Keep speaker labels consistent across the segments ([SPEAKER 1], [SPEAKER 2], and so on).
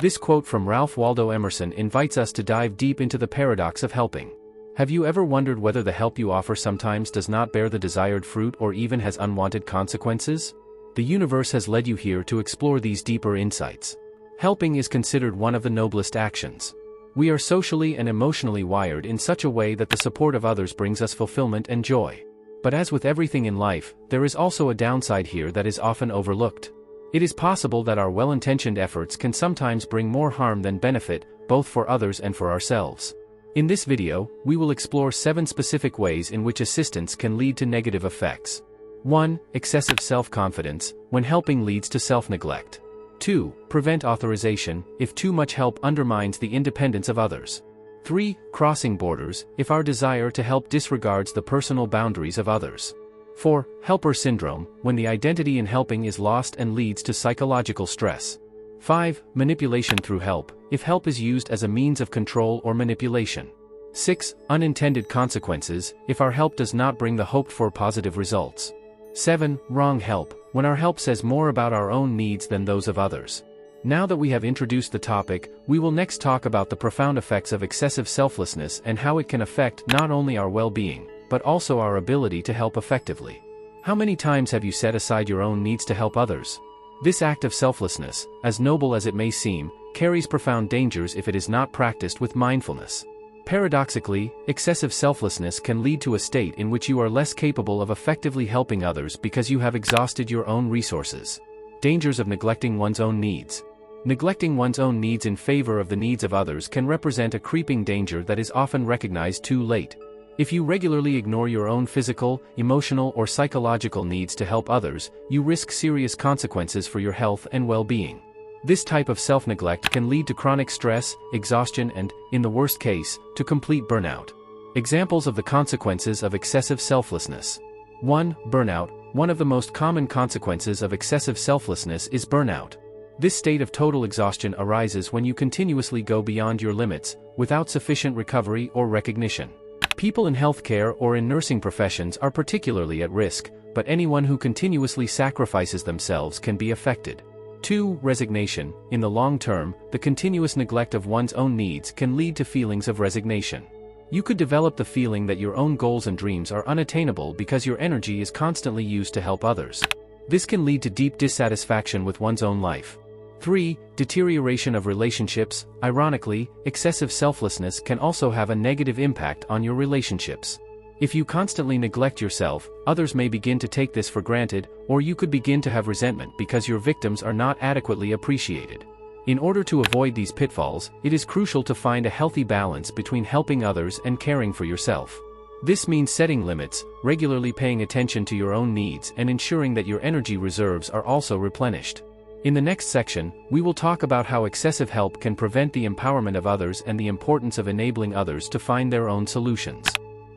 [SPEAKER 1] This quote from Ralph Waldo Emerson invites us to dive deep into the paradox of helping. Have you ever wondered whether the help you offer sometimes does not bear the desired fruit or even has unwanted consequences? The universe has led you here to explore these deeper insights. Helping is considered one of the noblest actions. We are socially and emotionally wired in such a way that the support of others brings us fulfillment and joy. But as with everything in life, there is also a downside here that is often overlooked. It is possible that our well-intentioned efforts can sometimes bring more harm than benefit, both for others and for ourselves. In this video, we will explore 7 specific ways in which assistance can lead to negative effects. 1. Excessive self-confidence, when helping leads to self-neglect. 2. Prevent authorization, if too much help undermines the independence of others. 3. Crossing borders, if our desire to help disregards the personal boundaries of others. 4. Helper syndrome, when the identity in helping is lost and leads to psychological stress. 5. Manipulation through help, if help is used as a means of control or manipulation. 6. Unintended consequences, if our help does not bring the hoped-for positive results. 7. Wrong help, when our help says more about our own needs than those of others. Now that we have introduced the topic, we will next talk about the profound effects of excessive selflessness and how it can affect not only our well-being, but also our ability to help effectively. How many times have you set aside your own needs to help others? This act of selflessness, as noble as it may seem, carries profound dangers if it is not practiced with mindfulness. Paradoxically, excessive selflessness can lead to a state in which you are less capable of effectively helping others because you have exhausted your own resources. Dangers of neglecting one's own needs. Neglecting one's own needs in favor of the needs of others can represent a creeping danger that is often recognized too late. If you regularly ignore your own physical, emotional, or psychological needs to help others, you risk serious consequences for your health and well-being. This type of self-neglect can lead to chronic stress, exhaustion and, in the worst case, to complete burnout. Examples of the consequences of excessive selflessness. 1. Burnout. One of the most common consequences of excessive selflessness is burnout. This state of total exhaustion arises when you continuously go beyond your limits, without sufficient recovery or recognition. People in healthcare or in nursing professions are particularly at risk, but anyone who continuously sacrifices themselves can be affected. 2. Resignation. In the long term, the continuous neglect of one's own needs can lead to feelings of resignation. You could develop the feeling that your own goals and dreams are unattainable because your energy is constantly used to help others. This can lead to deep dissatisfaction with one's own life. 3. Deterioration of relationships. Ironically, excessive selflessness can also have a negative impact on your relationships. If you constantly neglect yourself, others may begin to take this for granted, or you could begin to have resentment because your victims are not adequately appreciated. In order to avoid these pitfalls, it is crucial to find a healthy balance between helping others and caring for yourself. This means setting limits, regularly paying attention to your own needs, and ensuring that your energy reserves are also replenished. In the next section, we will talk about how excessive help can prevent the empowerment of others and the importance of enabling others to find their own solutions.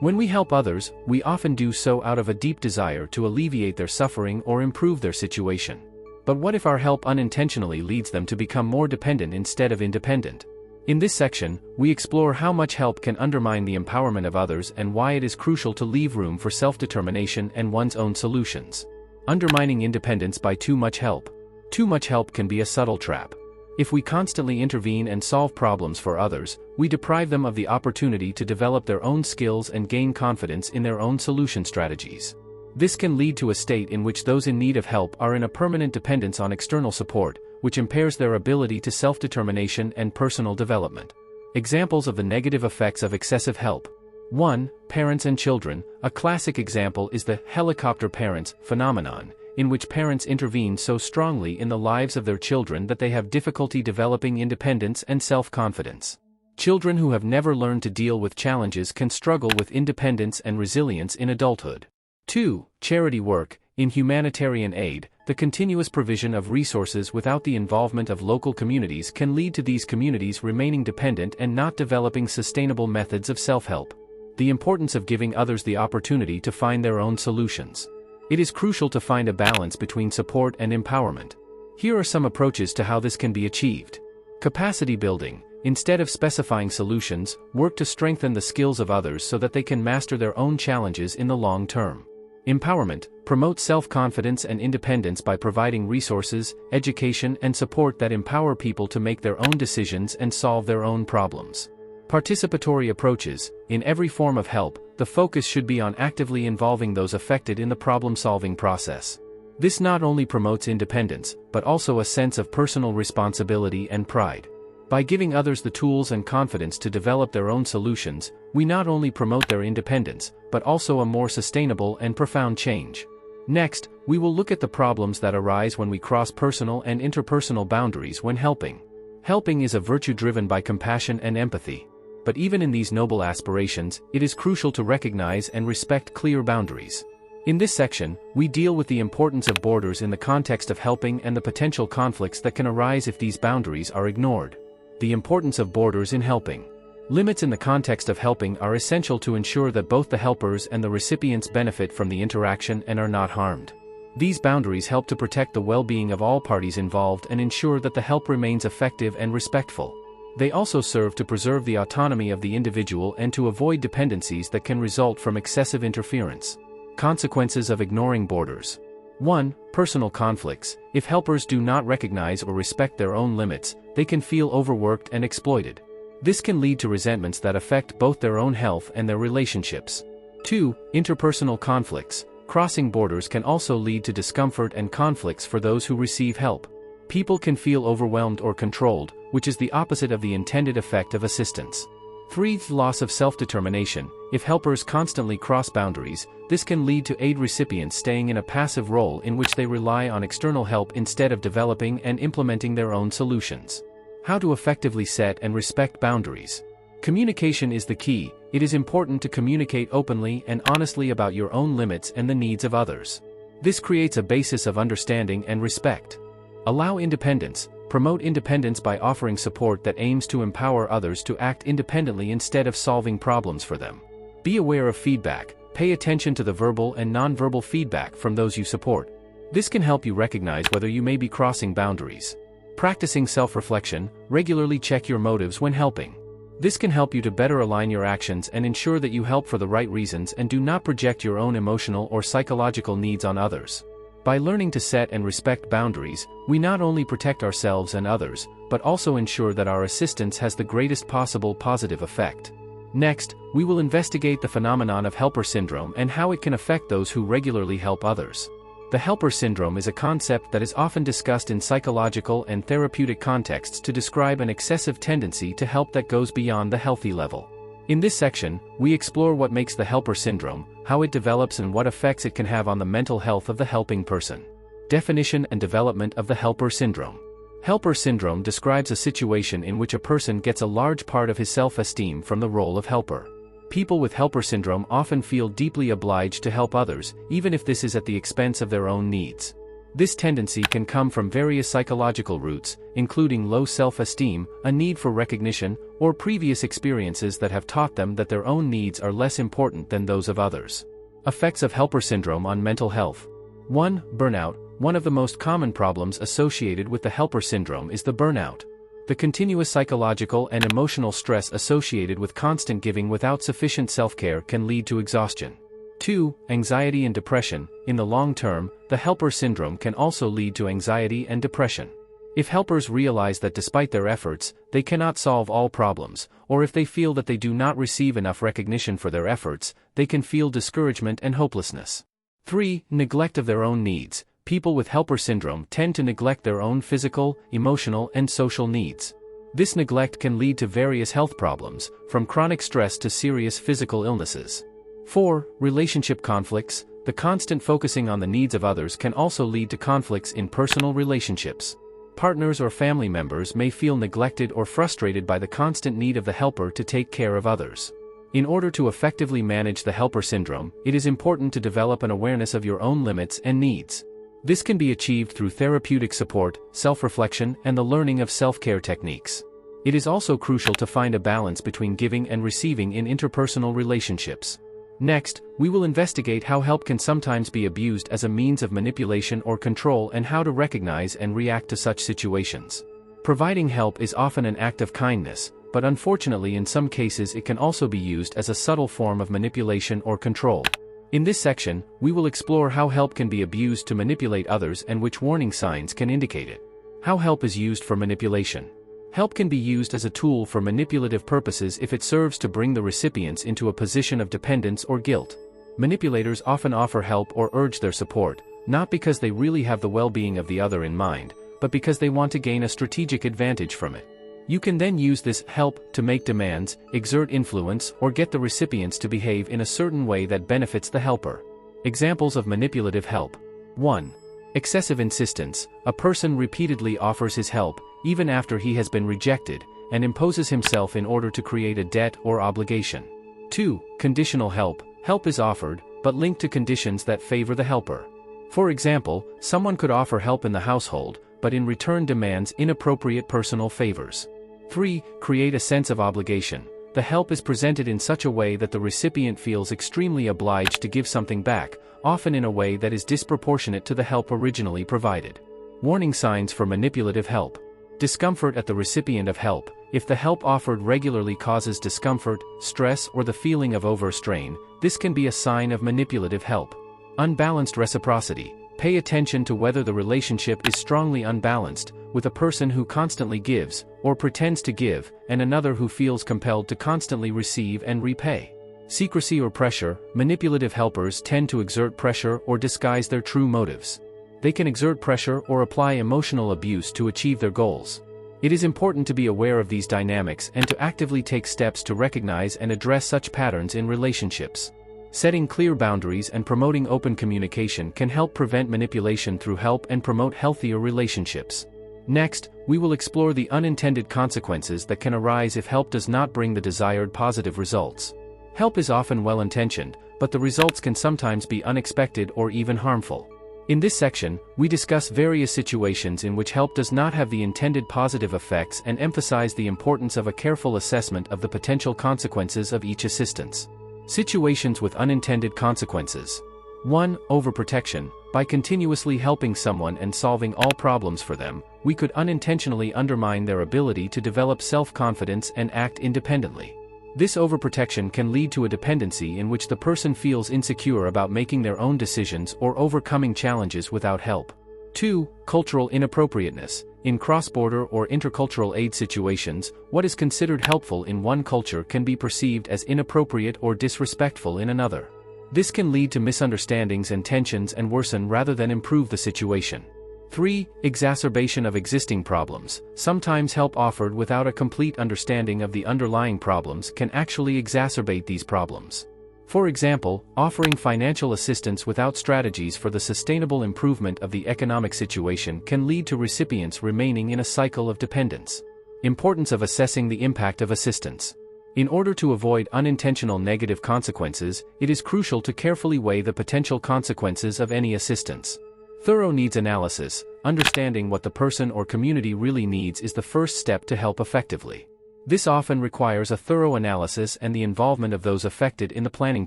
[SPEAKER 1] When we help others, we often do so out of a deep desire to alleviate their suffering or improve their situation. But what if our help unintentionally leads them to become more dependent instead of independent? In this section, we explore how much help can undermine the empowerment of others and why it is crucial to leave room for self-determination and one's own solutions. Undermining independence by too much help. Too much help can be a subtle trap. If we constantly intervene and solve problems for others, we deprive them of the opportunity to develop their own skills and gain confidence in their own solution strategies. This can lead to a state in which those in need of help are in a permanent dependence on external support, which impairs their ability to self-determination and personal development. Examples of the negative effects of excessive help. 1. Parents and children. A classic example is the helicopter parents phenomenon, in which parents intervene so strongly in the lives of their children that they have difficulty developing independence and self-confidence. Children who have never learned to deal with challenges can struggle with independence and resilience in adulthood. 2. Charity work. In humanitarian aid, the continuous provision of resources without the involvement of local communities can lead to these communities remaining dependent and not developing sustainable methods of self-help. The importance of giving others the opportunity to find their own solutions. It is crucial to find a balance between support and empowerment. Here are some approaches to how this can be achieved. Capacity building. Instead of specifying solutions, work to strengthen the skills of others so that they can master their own challenges in the long term. Empowerment promotes self-confidence and independence by providing resources, education, and support that empower people to make their own decisions and solve their own problems. Participatory approaches. In every form of help, the focus should be on actively involving those affected in the problem-solving process. This not only promotes independence, but also a sense of personal responsibility and pride. By giving others the tools and confidence to develop their own solutions, we not only promote their independence, but also a more sustainable and profound change. Next, we will look at the problems that arise when we cross personal and interpersonal boundaries when helping. Helping is a virtue driven by compassion and empathy. But even in these noble aspirations, it is crucial to recognize and respect clear boundaries. In this section, we deal with the importance of borders in the context of helping and the potential conflicts that can arise if these boundaries are ignored. The importance of borders in helping. Limits in the context of helping are essential to ensure that both the helpers and the recipients benefit from the interaction and are not harmed. These boundaries help to protect the well-being of all parties involved and ensure that the help remains effective and respectful. They also serve to preserve the autonomy of the individual and to avoid dependencies that can result from excessive interference. Consequences of ignoring borders. 1. Personal conflicts. If helpers do not recognize or respect their own limits, they can feel overworked and exploited. This can lead to resentments that affect both their own health and their relationships. 2. Interpersonal conflicts. Crossing borders can also lead to discomfort and conflicts for those who receive help. People can feel overwhelmed or controlled, which is the opposite of the intended effect of assistance. 3. Loss of self-determination. If helpers constantly cross boundaries, this can lead to aid recipients staying in a passive role in which they rely on external help instead of developing and implementing their own solutions. How to effectively set and respect boundaries. Communication is the key. It is important to communicate openly and honestly about your own limits and the needs of others. This creates a basis of understanding and respect. Allow independence. Promote independence by offering support that aims to empower others to act independently instead of solving problems for them. Be aware of feedback. Pay attention to the verbal and nonverbal feedback from those you support. This can help you recognize whether you may be crossing boundaries. Practicing self-reflection. Regularly check your motives when helping. This can help you to better align your actions and ensure that you help for the right reasons and do not project your own emotional or psychological needs on others. By learning to set and respect boundaries, we not only protect ourselves and others, but also ensure that our assistance has the greatest possible positive effect. Next, we will investigate the phenomenon of helper syndrome and how it can affect those who regularly help others. The helper syndrome is a concept that is often discussed in psychological and therapeutic contexts to describe an excessive tendency to help that goes beyond the healthy level. In this section, we explore what makes the helper syndrome, how it develops and what effects it can have on the mental health of the helping person. Definition and development of the helper syndrome. Helper syndrome describes a situation in which a person gets a large part of his self-esteem from the role of helper. People with helper syndrome often feel deeply obliged to help others, even if this is at the expense of their own needs. This tendency can come from various psychological roots, including low self-esteem, a need for recognition, or previous experiences that have taught them that their own needs are less important than those of others. Effects of helper syndrome on mental health. 1. Burnout. One of the most common problems associated with the helper syndrome is the burnout. The continuous psychological and emotional stress associated with constant giving without sufficient self-care can lead to exhaustion. 2. Anxiety and depression. In the long term, the helper syndrome can also lead to anxiety and depression. If helpers realize that despite their efforts, they cannot solve all problems, or if they feel that they do not receive enough recognition for their efforts, they can feel discouragement and hopelessness. 3. Neglect of their own needs. People with helper syndrome tend to neglect their own physical, emotional, and social needs. This neglect can lead to various health problems, from chronic stress to serious physical illnesses. 4. Relationship conflicts. The constant focusing on the needs of others can also lead to conflicts in personal relationships. Partners or family members may feel neglected or frustrated by the constant need of the helper to take care of others. In order to effectively manage the helper syndrome, it is important to develop an awareness of your own limits and needs. This can be achieved through therapeutic support, self-reflection, and the learning of self-care techniques. It is also crucial to find a balance between giving and receiving in interpersonal relationships. Next, we will investigate how help can sometimes be abused as a means of manipulation or control and how to recognize and react to such situations. Providing help is often an act of kindness, but unfortunately in some cases it can also be used as a subtle form of manipulation or control. In this section, we will explore how help can be abused to manipulate others and which warning signs can indicate it. How help is used for manipulation. Help can be used as a tool for manipulative purposes if it serves to bring the recipients into a position of dependence or guilt. Manipulators often offer help or urge their support, not because they really have the well-being of the other in mind, but because they want to gain a strategic advantage from it. You can then use this help to make demands, exert influence, or get the recipients to behave in a certain way that benefits the helper. Examples of manipulative help. 1. Excessive insistence. A person repeatedly offers his help, even after he has been rejected, and imposes himself in order to create a debt or obligation. 2. Conditional help. Help is offered, but linked to conditions that favor the helper. For example, someone could offer help in the household, but in return demands inappropriate personal favors. 3. Create a sense of obligation. The help is presented in such a way that the recipient feels extremely obliged to give something back, often in a way that is disproportionate to the help originally provided. Warning signs for manipulative help. Discomfort at the recipient of help. If the help offered regularly causes discomfort, stress, or the feeling of overstrain, this can be a sign of manipulative help. Unbalanced reciprocity. Pay attention to whether the relationship is strongly unbalanced, with a person who constantly gives, or pretends to give, and another who feels compelled to constantly receive and repay. Secrecy or pressure. Manipulative helpers tend to exert pressure or disguise their true motives. They can exert pressure or apply emotional abuse to achieve their goals. It is important to be aware of these dynamics and to actively take steps to recognize and address such patterns in relationships. Setting clear boundaries and promoting open communication can help prevent manipulation through help and promote healthier relationships. Next, we will explore the unintended consequences that can arise if help does not bring the desired positive results. Help is often well-intentioned, but the results can sometimes be unexpected or even harmful. In this section, we discuss various situations in which help does not have the intended positive effects and emphasize the importance of a careful assessment of the potential consequences of each assistance. Situations with unintended consequences. 1. Overprotection. By continuously helping someone and solving all problems for them, we could unintentionally undermine their ability to develop self-confidence and act independently. This overprotection can lead to a dependency in which the person feels insecure about making their own decisions or overcoming challenges without help. 2. Cultural inappropriateness. In cross-border or intercultural aid situations, what is considered helpful in one culture can be perceived as inappropriate or disrespectful in another. This can lead to misunderstandings and tensions and worsen rather than improve the situation. 3. Exacerbation of existing problems. Sometimes help offered without a complete understanding of the underlying problems can actually exacerbate these problems. For example, offering financial assistance without strategies for the sustainable improvement of the economic situation can lead to recipients remaining in a cycle of dependence. Importance of assessing the impact of assistance. In order to avoid unintentional negative consequences, it is crucial to carefully weigh the potential consequences of any assistance. Thorough needs analysis. Understanding what the person or community really needs is the first step to help effectively. This often requires a thorough analysis and the involvement of those affected in the planning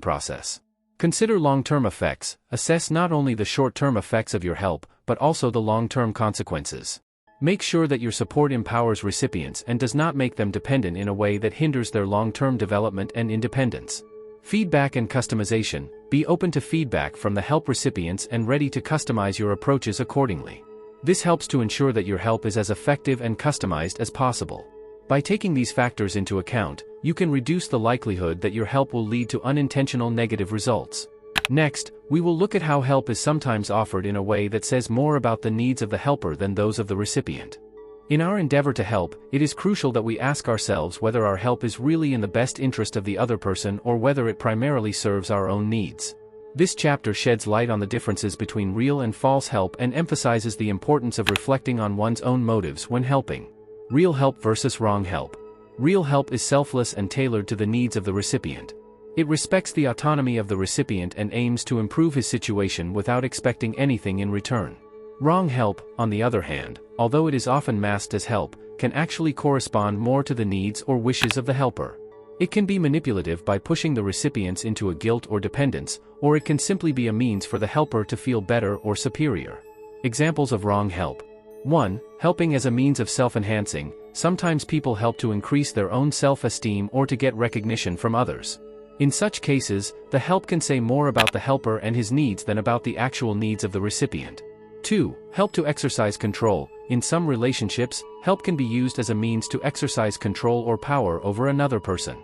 [SPEAKER 1] process. Consider long-term effects. Assess not only the short-term effects of your help, but also the long-term consequences. Make sure that your support empowers recipients and does not make them dependent in a way that hinders their long-term development and independence. Feedback and customization. Be open to feedback from the help recipients and ready to customize your approaches accordingly. This helps to ensure that your help is as effective and customized as possible. By taking these factors into account, you can reduce the likelihood that your help will lead to unintentional negative results. Next, we will look at how help is sometimes offered in a way that says more about the needs of the helper than those of the recipient. In our endeavor to help, it is crucial that we ask ourselves whether our help is really in the best interest of the other person or whether it primarily serves our own needs. This chapter sheds light on the differences between real and false help and emphasizes the importance of reflecting on one's own motives when helping. Real help versus wrong help. Real help is selfless and tailored to the needs of the recipient. It respects the autonomy of the recipient and aims to improve his situation without expecting anything in return. Wrong help, on the other hand, although it is often masked as help, can actually correspond more to the needs or wishes of the helper. It can be manipulative by pushing the recipients into a guilt or dependence, or it can simply be a means for the helper to feel better or superior. Examples of wrong help. 1. Helping as a means of self-enhancing. Sometimes people help to increase their own self-esteem or to get recognition from others. In such cases, the help can say more about the helper and his needs than about the actual needs of the recipient. 2. Help to exercise control. In some relationships, help can be used as a means to exercise control or power over another person.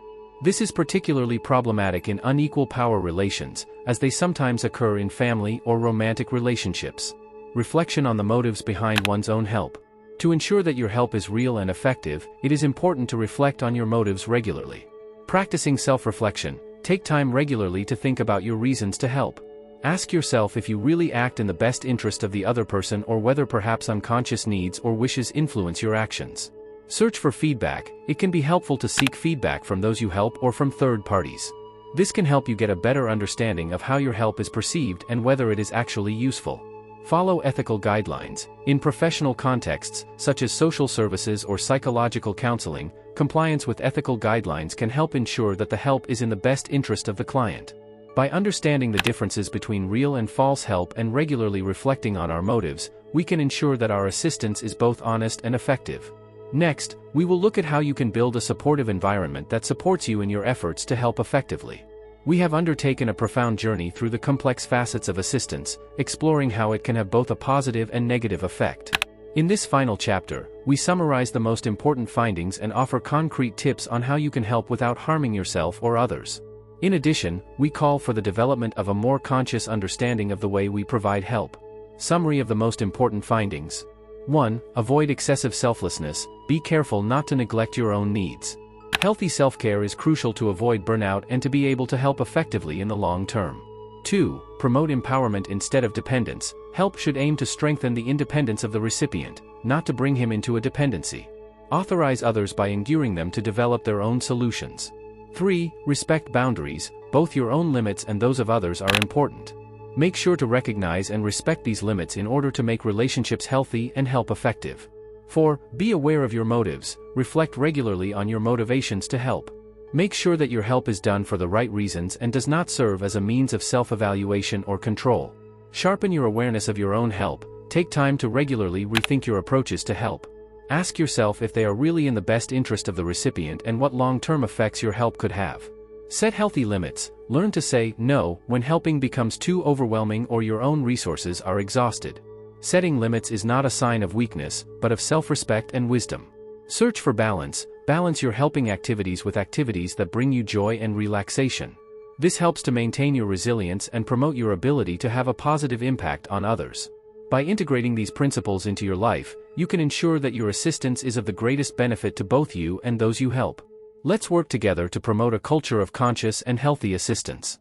[SPEAKER 1] This is particularly problematic in unequal power relations, as they sometimes occur in family or romantic relationships. Reflection on the motives behind one's own help. To ensure that your help is real and effective, it is important to reflect on your motives regularly. Practicing self-reflection. Take time regularly to think about your reasons to help. Ask yourself if you really act in the best interest of the other person or whether perhaps unconscious needs or wishes influence your actions. Search for feedback. It can be helpful to seek feedback from those you help or from third parties. This can help you get a better understanding of how your help is perceived and whether it is actually useful. Follow ethical guidelines. In professional contexts, such as social services or psychological counseling, compliance with ethical guidelines can help ensure that the help is in the best interest of the client. By understanding the differences between real and false help and regularly reflecting on our motives, we can ensure that our assistance is both honest and effective. Next, we will look at how you can build a supportive environment that supports you in your efforts to help effectively. We have undertaken a profound journey through the complex facets of assistance, exploring how it can have both a positive and negative effect. In this final chapter, we summarize the most important findings and offer concrete tips on how you can help without harming yourself or others. In addition, we call for the development of a more conscious understanding of the way we provide help. Summary of the most important findings. 1. Avoid excessive selflessness. Be careful not to neglect your own needs. Healthy self-care is crucial to avoid burnout and to be able to help effectively in the long term. 2. Promote empowerment instead of dependence. Help should aim to strengthen the independence of the recipient, not to bring him into a dependency. Authorize others by enduring them to develop their own solutions. 3. Respect boundaries. Both your own limits and those of others are important. Make sure to recognize and respect these limits in order to make relationships healthy and help effective. 4. Be aware of your motives. Reflect regularly on your motivations to help. Make sure that your help is done for the right reasons and does not serve as a means of self-evaluation or control. Sharpen your awareness of your own help. Take time to regularly rethink your approaches to help. Ask yourself if they are really in the best interest of the recipient and what long-term effects your help could have. Set healthy limits. Learn to say no when helping becomes too overwhelming or your own resources are exhausted. Setting limits is not a sign of weakness, but of self-respect and wisdom. Search for balance. Balance your helping activities with activities that bring you joy and relaxation. This helps to maintain your resilience and promote your ability to have a positive impact on others. By integrating these principles into your life, you can ensure that your assistance is of the greatest benefit to both you and those you help. Let's work together to promote a culture of conscious and healthy assistance.